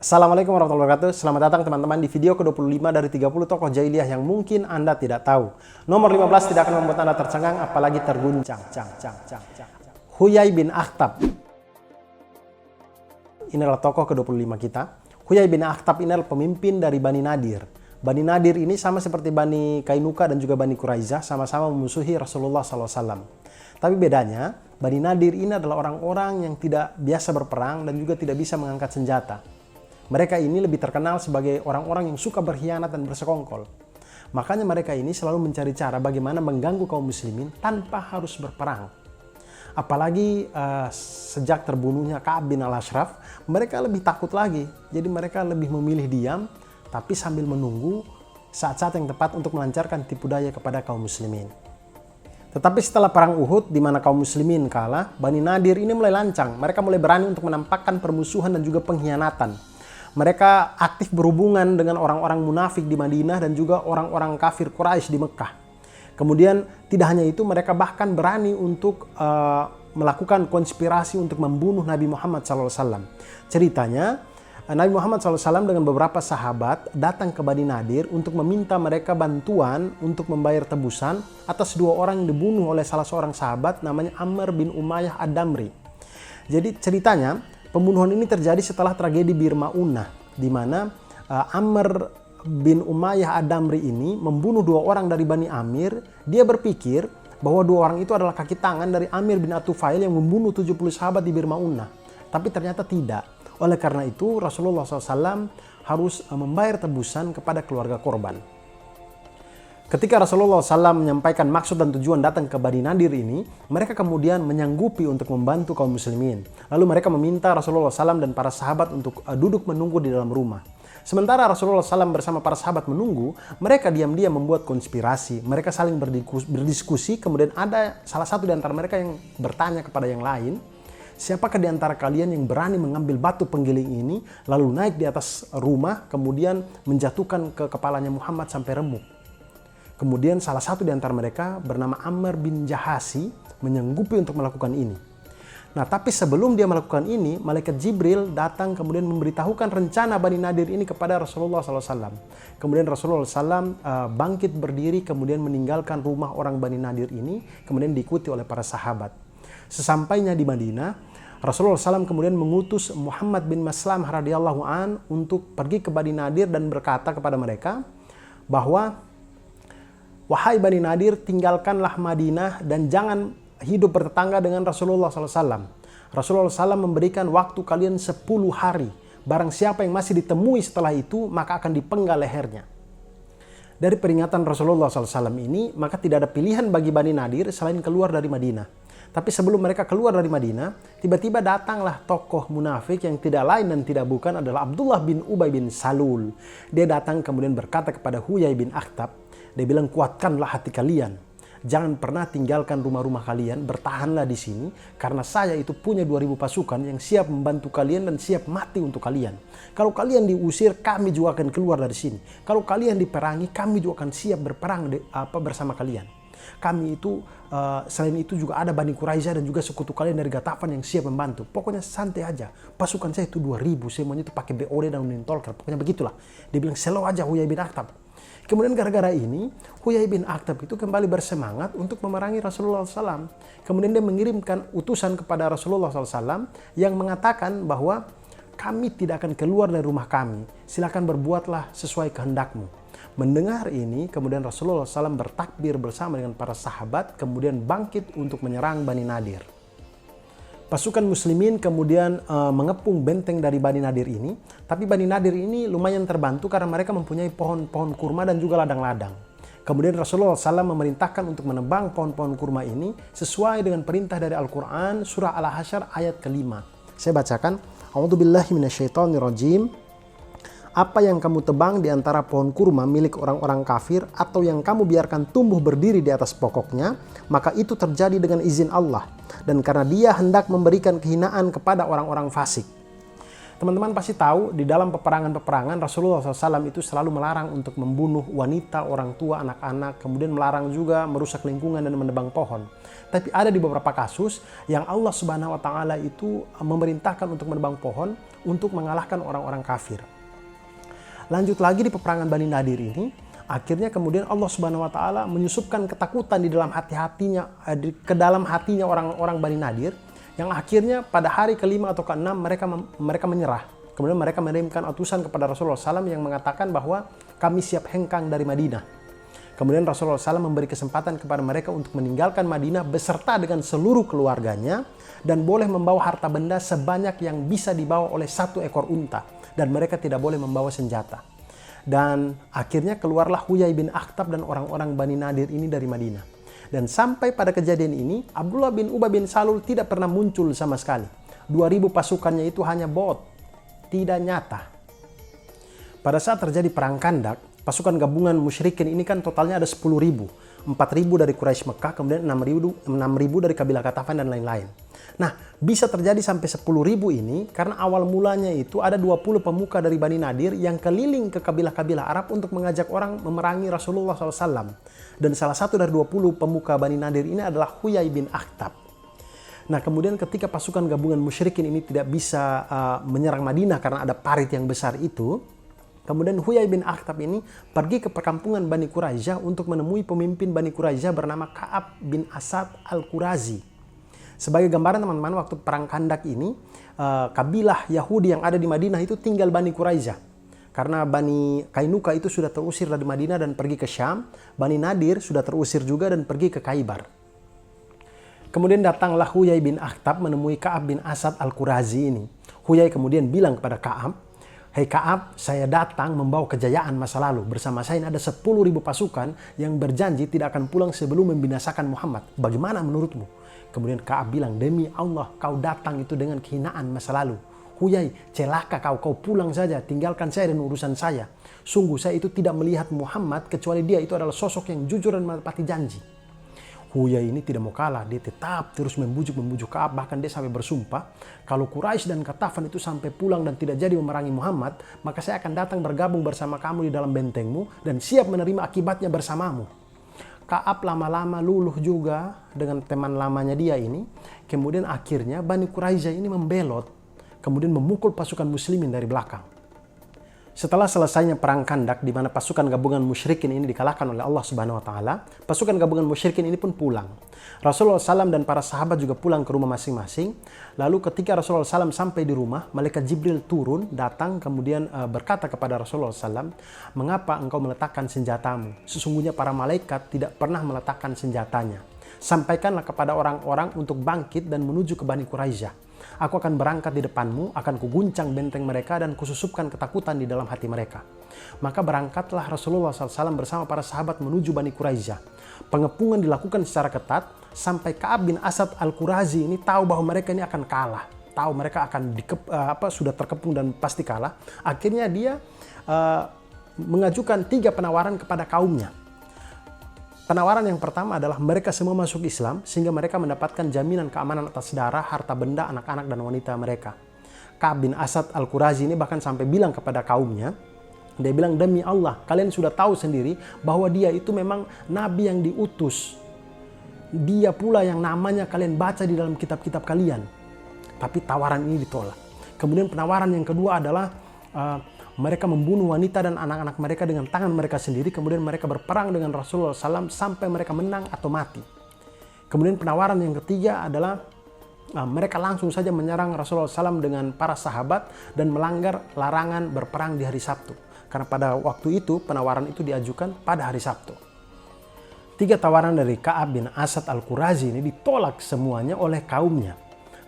Assalamualaikum warahmatullahi wabarakatuh. Selamat datang teman-teman di video ke-25 dari 30 tokoh jahiliyah yang mungkin Anda tidak tahu. Nomor 15 tidak akan membuat Anda tercengang apalagi terguncang. Huyai bin Akhtab. Ini adalah tokoh ke-25 kita. Huyai bin Akhtab ini adalah pemimpin dari Bani Nadir. Bani Nadir ini sama seperti Bani Kainuka dan juga Bani Quraizah, sama-sama memusuhi Rasulullah SAW. Tapi bedanya, Bani Nadir ini adalah orang-orang yang tidak biasa berperang dan juga tidak bisa mengangkat senjata. Mereka ini lebih terkenal sebagai orang-orang yang suka berkhianat dan bersekongkol. Makanya mereka ini selalu mencari cara bagaimana mengganggu kaum muslimin tanpa harus berperang. Apalagi sejak terbunuhnya Ka'ab bin al-Ashraf, mereka lebih takut lagi. Jadi mereka lebih memilih diam, tapi sambil menunggu saat-saat yang tepat untuk melancarkan tipu daya kepada kaum muslimin. Tetapi setelah perang Uhud, di mana kaum muslimin kalah, Bani Nadir ini mulai lancang. Mereka mulai berani untuk menampakkan permusuhan dan juga pengkhianatan. Mereka aktif berhubungan dengan orang-orang munafik di Madinah dan juga orang-orang kafir Quraisy di Mekah. Kemudian tidak hanya itu, mereka bahkan berani untuk melakukan konspirasi untuk membunuh Nabi Muhammad SAW. Ceritanya, Nabi Muhammad SAW dengan beberapa sahabat datang ke Bani Nadir untuk meminta mereka bantuan untuk membayar tebusan atas dua orang yang dibunuh oleh salah seorang sahabat namanya Amr bin Umayyah Ad-Damri. Jadi ceritanya, pembunuhan ini terjadi setelah tragedi Bir Ma'unah, di mana Amr bin Umayyah Ad-Damri ini membunuh dua orang dari Bani Amir. Dia berpikir bahwa dua orang itu adalah kaki tangan dari Amir bin At-Tufail yang membunuh 70 sahabat di Bir Ma'unah. Tapi ternyata tidak. Oleh karena itu Rasulullah SAW harus membayar tebusan kepada keluarga korban. Ketika Rasulullah SAW menyampaikan maksud dan tujuan datang ke Bani Nadir ini, mereka kemudian menyanggupi untuk membantu kaum muslimin. Lalu mereka meminta Rasulullah SAW dan para sahabat untuk duduk menunggu di dalam rumah. Sementara Rasulullah SAW bersama para sahabat menunggu, mereka diam-diam membuat konspirasi. Mereka saling berdiskusi, kemudian ada salah satu di antara mereka yang bertanya kepada yang lain, siapakah di antara kalian yang berani mengambil batu penggiling ini, lalu naik di atas rumah, kemudian menjatuhkan ke kepalanya Muhammad sampai remuk. Kemudian salah satu di antara mereka bernama Amr bin Jahasi menyanggupi untuk melakukan ini. Nah, tapi sebelum dia melakukan ini, malaikat Jibril datang kemudian memberitahukan rencana Bani Nadir ini kepada Rasulullah SAW. Kemudian Rasulullah SAW bangkit berdiri kemudian meninggalkan rumah orang Bani Nadir ini, kemudian diikuti oleh para sahabat. Sesampainya di Madinah, Rasulullah SAW kemudian mengutus Muhammad bin Maslam radhiyallahu an untuk pergi ke Bani Nadir dan berkata kepada mereka bahwa, wahai Bani Nadir, tinggalkanlah Madinah dan jangan hidup bertetangga dengan Rasulullah SAW. Rasulullah SAW memberikan waktu kalian 10 hari. Barang siapa yang masih ditemui setelah itu, maka akan dipenggal lehernya. Dari peringatan Rasulullah SAW ini, maka tidak ada pilihan bagi Bani Nadir selain keluar dari Madinah. Tapi sebelum mereka keluar dari Madinah, tiba-tiba datanglah tokoh munafik yang tidak lain dan tidak bukan adalah Abdullah bin Ubay bin Salul. Dia datang kemudian berkata kepada Huyai bin Akhtab, dia bilang, kuatkanlah hati kalian. Jangan pernah tinggalkan rumah-rumah kalian, bertahanlah di sini, karena saya itu punya 2000 pasukan yang siap membantu kalian dan siap mati untuk kalian. Kalau kalian diusir, kami juga akan keluar dari sini. Kalau kalian diperangi, kami juga akan siap berperang bersama kalian. Kami itu, selain itu juga ada Bani Quraizah dan juga sekutu kalian dari Ghatafan yang siap membantu. Pokoknya santai aja. Pasukan saya itu 2000, semuanya itu pakai BOD dan Unintolker. Pokoknya begitulah. Dia bilang, slow aja Huyai bin Akhtab. Kemudian gara-gara ini, Huyai bin Akhtab itu kembali bersemangat untuk memerangi Rasulullah SAW. Kemudian dia mengirimkan utusan kepada Rasulullah SAW yang mengatakan bahwa kami tidak akan keluar dari rumah kami. Silakan berbuatlah sesuai kehendakmu. Mendengar ini, kemudian Rasulullah SAW bertakbir bersama dengan para sahabat, kemudian bangkit untuk menyerang Bani Nadir. Pasukan muslimin kemudian mengepung benteng dari Bani Nadir ini. Tapi Bani Nadir ini lumayan terbantu karena mereka mempunyai pohon-pohon kurma dan juga ladang-ladang. Kemudian Rasulullah SAW memerintahkan untuk menebang pohon-pohon kurma ini sesuai dengan perintah dari Al-Quran surah Al-Hasyr ayat ke-5. Saya bacakan. A'udzubillahi minasyaitonirrajim. Apa yang kamu tebang di antara pohon kurma milik orang-orang kafir atau yang kamu biarkan tumbuh berdiri di atas pokoknya, maka itu terjadi dengan izin Allah dan karena Dia hendak memberikan kehinaan kepada orang-orang fasik. Teman-teman pasti tahu di dalam peperangan-peperangan Rasulullah SAW itu selalu melarang untuk membunuh wanita, orang tua, anak-anak, kemudian melarang juga merusak lingkungan dan menebang pohon. Tapi ada di beberapa kasus yang Allah Subhanahu wa taala itu memerintahkan untuk menebang pohon untuk mengalahkan orang-orang kafir. Lanjut lagi di peperangan Bani Nadir ini, akhirnya kemudian Allah Subhanahu wa taala menyusupkan ketakutan di dalam hati-hatinya, ke dalam hatinya orang-orang Bani Nadir, yang akhirnya pada hari ke-5 atau ke-6 mereka menyerah. Kemudian mereka mengirimkan utusan kepada Rasulullah SAW yang mengatakan bahwa kami siap hengkang dari Madinah. Kemudian Rasulullah SAW memberi kesempatan kepada mereka untuk meninggalkan Madinah beserta dengan seluruh keluarganya dan boleh membawa harta benda sebanyak yang bisa dibawa oleh 1 ekor unta, dan mereka tidak boleh membawa senjata. Dan akhirnya keluarlah Huyai bin Akhtab dan orang-orang Bani Nadir ini dari Madinah. Dan sampai pada kejadian ini, Abdullah bin Ubay bin Salul tidak pernah muncul sama sekali. 2.000 pasukannya itu hanya bot, tidak nyata. Pada saat terjadi perang Khandak, pasukan gabungan musyrikin ini kan totalnya ada 10.000. 4.000 dari Quraisy Mekah, kemudian 6.000 dari kabilah Ghatafan dan lain-lain. Nah, bisa terjadi sampai 10.000 ini karena awal mulanya itu ada 20 pemuka dari Bani Nadir yang keliling ke kabilah-kabilah Arab untuk mengajak orang memerangi Rasulullah SAW. Dan salah satu dari 20 pemuka Bani Nadir ini adalah Huyai bin Akhtab. Nah, kemudian ketika pasukan gabungan musyrikin ini tidak bisa menyerang Madinah karena ada parit yang besar itu, kemudian Huyai bin Akhtab ini pergi ke perkampungan Bani Quraisyah untuk menemui pemimpin Bani Quraisyah bernama Ka'ab bin Asad al-Qurazi. Sebagai gambaran teman-teman, waktu perang Khandak ini, kabilah Yahudi yang ada di Madinah itu tinggal Bani Quraisyah. Karena Bani Kainuka itu sudah terusir dari Madinah dan pergi ke Syam, Bani Nadir sudah terusir juga dan pergi ke Khaybar. Kemudian datanglah Huyai bin Akhtab menemui Ka'ab bin Asad al-Qurazi ini. Huyai kemudian bilang kepada Ka'ab, "Hei Ka'ab, saya datang membawa kejayaan masa lalu. Bersama saya ada 10.000 pasukan yang berjanji tidak akan pulang sebelum membinasakan Muhammad. Bagaimana menurutmu?" Kemudian Ka'ab bilang, "Demi Allah, kau datang itu dengan kehinaan masa lalu. Huyai, celaka kau pulang saja, tinggalkan saya dan urusan saya. Sungguh saya itu tidak melihat Muhammad kecuali dia itu adalah sosok yang jujur dan menepati janji." Huyai ini tidak mau kalah, dia tetap terus membujuk Ka'ab, bahkan dia sampai bersumpah, "Kalau Quraisy dan Ghatafan itu sampai pulang dan tidak jadi memerangi Muhammad, maka saya akan datang bergabung bersama kamu di dalam bentengmu dan siap menerima akibatnya bersamamu." Ka'ab lama-lama luluh juga dengan teman lamanya dia ini. Kemudian akhirnya Bani Quraisyah ini membelot, kemudian memukul pasukan muslimin dari belakang. Setelah selesainya perang Khandak di mana pasukan gabungan musyrikin ini dikalahkan oleh Allah Subhanahu wa taala, pasukan gabungan musyrikin ini pun pulang. Rasulullah SAW dan para sahabat juga pulang ke rumah masing-masing. Lalu ketika Rasulullah SAW sampai di rumah, malaikat Jibril turun, datang kemudian berkata kepada Rasulullah SAW, "Mengapa engkau meletakkan senjatamu? Sesungguhnya para malaikat tidak pernah meletakkan senjatanya. Sampaikanlah kepada orang-orang untuk bangkit dan menuju ke Bani Quraisyah. Aku akan berangkat di depanmu, akan kuguncang benteng mereka dan kususupkan ketakutan di dalam hati mereka." Maka berangkatlah Rasulullah SAW bersama para sahabat menuju Bani Quraisyah. Pengepungan dilakukan secara ketat sampai Ka'ab bin Asad al-Qurazi ini tahu bahwa mereka ini akan kalah. Tahu mereka akan sudah terkepung dan pasti kalah. Akhirnya dia mengajukan 3 penawaran kepada kaumnya. Penawaran yang pertama adalah mereka semua masuk Islam sehingga mereka mendapatkan jaminan keamanan atas darah, harta benda, anak-anak dan wanita mereka. Ka'ab bin Asad al-Qurazi ini bahkan sampai bilang kepada kaumnya, dia bilang, "Demi Allah, kalian sudah tahu sendiri bahwa dia itu memang nabi yang diutus. Dia pula yang namanya kalian baca di dalam kitab-kitab kalian." Tapi tawaran ini ditolak. Kemudian penawaran yang kedua adalah mereka membunuh wanita dan anak-anak mereka dengan tangan mereka sendiri. Kemudian mereka berperang dengan Rasulullah SAW sampai mereka menang atau mati. Kemudian penawaran yang ketiga adalah mereka langsung saja menyerang Rasulullah SAW dengan para sahabat dan melanggar larangan berperang di hari Sabtu. Karena pada waktu itu penawaran itu diajukan pada hari Sabtu. 3 tawaran dari Ka'ab bin Asad al-Qurazi ini ditolak semuanya oleh kaumnya.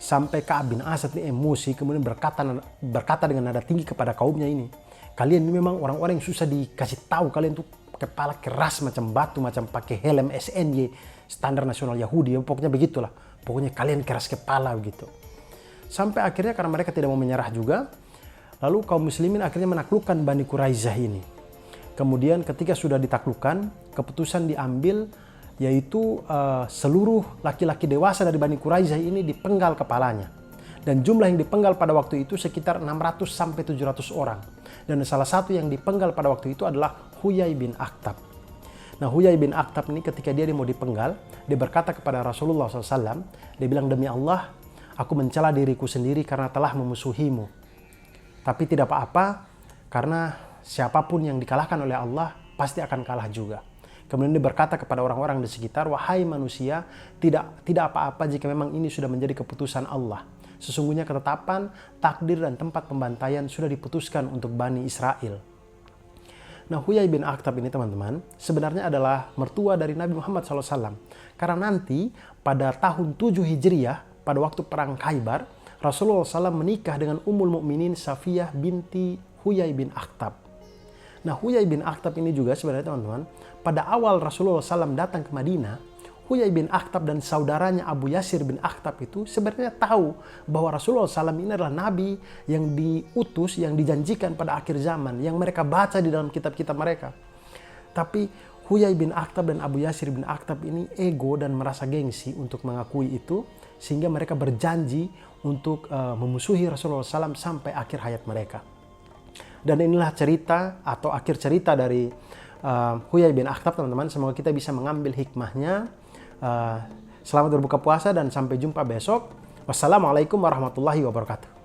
Sampai Ka'ab bin Asad ini emosi, kemudian berkata dengan nada tinggi kepada kaumnya ini, "Kalian ini memang orang-orang yang susah dikasih tahu, kalian tuh kepala keras macam batu, macam pakai helm SNY, standar nasional Yahudi, ya, pokoknya begitulah. Pokoknya kalian keras kepala begitu." Sampai akhirnya karena mereka tidak mau menyerah juga, lalu kaum muslimin akhirnya menaklukkan Bani Quraisyah ini. Kemudian ketika sudah ditaklukkan, keputusan diambil yaitu seluruh laki-laki dewasa dari Bani Quraisyah ini dipenggal kepalanya. Dan jumlah yang dipenggal pada waktu itu sekitar 600 sampai 700 orang. Dan salah satu yang dipenggal pada waktu itu adalah Huyai bin Akhtab. Nah, Huyai bin Akhtab ini ketika dia mau dipenggal, dia berkata kepada Rasulullah SAW, dia bilang, demi Allah, aku mencela diriku sendiri karena telah memusuhimu. Tapi tidak apa-apa, karena siapapun yang dikalahkan oleh Allah, pasti akan kalah juga. Kemudian dia berkata kepada orang-orang di sekitar, wahai manusia, tidak apa-apa jika memang ini sudah menjadi keputusan Allah. Sesungguhnya ketetapan, takdir, dan tempat pembantaian sudah diputuskan untuk Bani Israel. Nah, Huyai bin Akhtab ini teman-teman, sebenarnya adalah mertua dari Nabi Muhammad SAW. Karena nanti pada tahun 7 Hijriah, pada waktu perang Khaybar, Rasulullah SAW menikah dengan Ummul Mukminin Safiyah binti Huyai bin Akhtab. Nah, Huyai bin Akhtab ini juga sebenarnya teman-teman, pada awal Rasulullah SAW datang ke Madinah, Huyai bin Akhtab dan saudaranya Abu Yasir bin Akhtab itu sebenarnya tahu bahwa Rasulullah SAW ini adalah Nabi yang diutus, yang dijanjikan pada akhir zaman, yang mereka baca di dalam kitab-kitab mereka. Tapi Huyai bin Akhtab dan Abu Yasir bin Akhtab ini ego dan merasa gengsi untuk mengakui itu, sehingga mereka berjanji untuk memusuhi Rasulullah SAW sampai akhir hayat mereka. Dan inilah cerita atau akhir cerita dari Huyai bin Akhtab, teman-teman. Semoga kita bisa mengambil hikmahnya. Selamat berbuka puasa dan sampai jumpa besok. Wassalamualaikum warahmatullahi wabarakatuh.